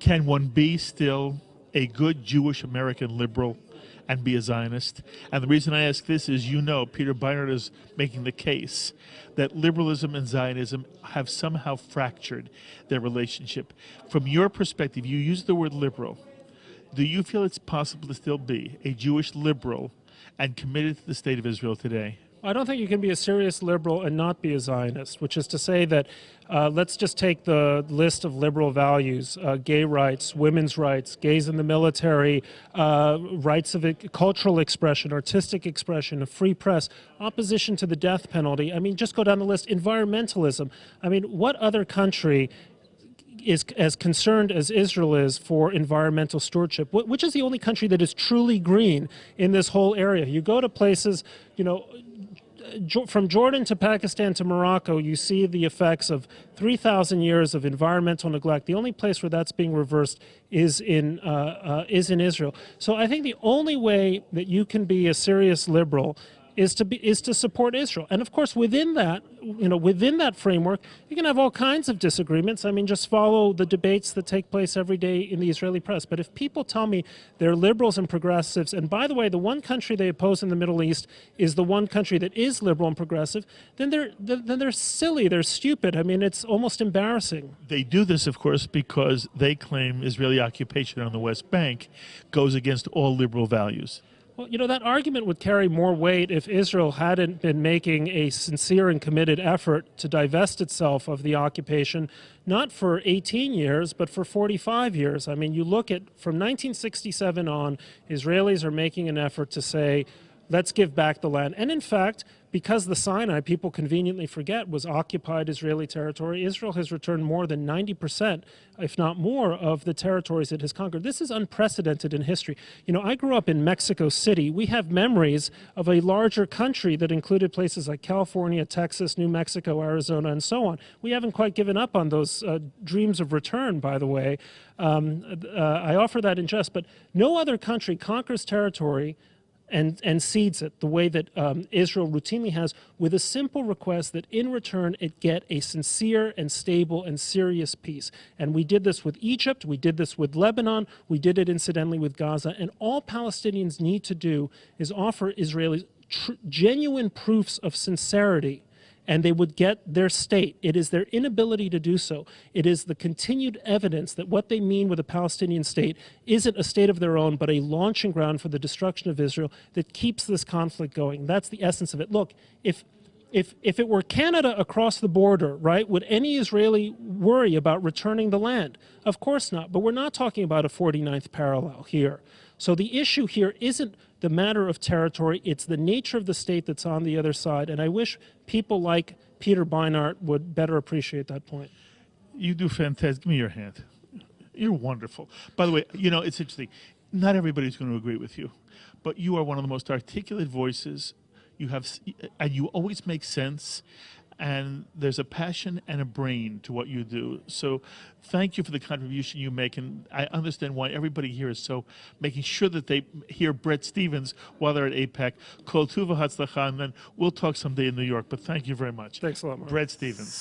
Can one be still a good Jewish American liberal and be a Zionist? And the reason I ask this is, Peter Beinart is making the case that liberalism and Zionism have somehow fractured their relationship. From your perspective, you use the word liberal. Do you feel it's possible to still be a Jewish liberal and committed to the state of Israel today? I don't think you can be a serious liberal and not be a Zionist, which is to say that let's just take the list of liberal values, gay rights, women's rights, gays in the military, rights of cultural expression, artistic expression, a free press, opposition to the death penalty. I mean, just go down the list, environmentalism. I mean, what other country is as concerned as Israel is for environmental stewardship, which is the only country that is truly green in this whole area? You go to places, from Jordan to Pakistan to Morocco, you see the effects of 3,000 years of environmental neglect. The only place where that's being reversed is in Israel. So I think the only way that you can be a serious liberal is to support Israel. And of course, within that framework, you can have all kinds of disagreements. I mean, just follow the debates that take place every day in the Israeli press. But if people tell me they're liberals and progressives, and by the way, the one country they oppose in the Middle East is the one country that is liberal and progressive, then they're silly, they're stupid. I mean, it's almost embarrassing. They do this, of course, because they claim Israeli occupation on the West Bank goes against all liberal values. Well, that argument would carry more weight if Israel hadn't been making a sincere and committed effort to divest itself of the occupation, not for 18 years, but for 45 years. I mean, you look at, from 1967 on, Israelis are making an effort to say, let's give back the land. And in fact, because the Sinai, people conveniently forget, was occupied Israeli territory, Israel has returned more than 90%, if not more, of the territories it has conquered. This is unprecedented in history. I grew up in Mexico City. We have memories of a larger country that included places like California, Texas, New Mexico, Arizona, and so on. We haven't quite given up on those dreams of return, by the way. I offer that in jest, but no other country conquers territory and cedes it the way that Israel routinely has, with a simple request that in return it get a sincere and stable and serious peace. And we did this with Egypt, we did this with Lebanon, we did it incidentally with Gaza, and all Palestinians need to do is offer Israelis genuine proofs of sincerity, and they would get their state. It is their inability to do so. It is the continued evidence that what they mean with a Palestinian state isn't a state of their own, but a launching ground for the destruction of Israel that keeps this conflict going. That's the essence of it. Look, if it were Canada across the border, right, would any Israeli worry about returning the land? Of course not, but we're not talking about a 49th parallel here. So the issue here isn't the matter of territory, it's the nature of the state that's on the other side, and I wish people like Peter Beinart would better appreciate that point. You do fantastic. Give me your hand. You're wonderful. By the way, it's interesting. Not everybody's going to agree with you, but you are one of the most articulate voices. And you always make sense, and there's a passion and a brain to what you do. So thank you for the contribution you make, and I understand why everybody here is so making sure that they hear Bret Stephens while they're at AIPAC. Kol Tuva Hatzlacha, and then we'll talk someday in New York, but thank you very much. Thanks a lot, Mark. Bret Stephens.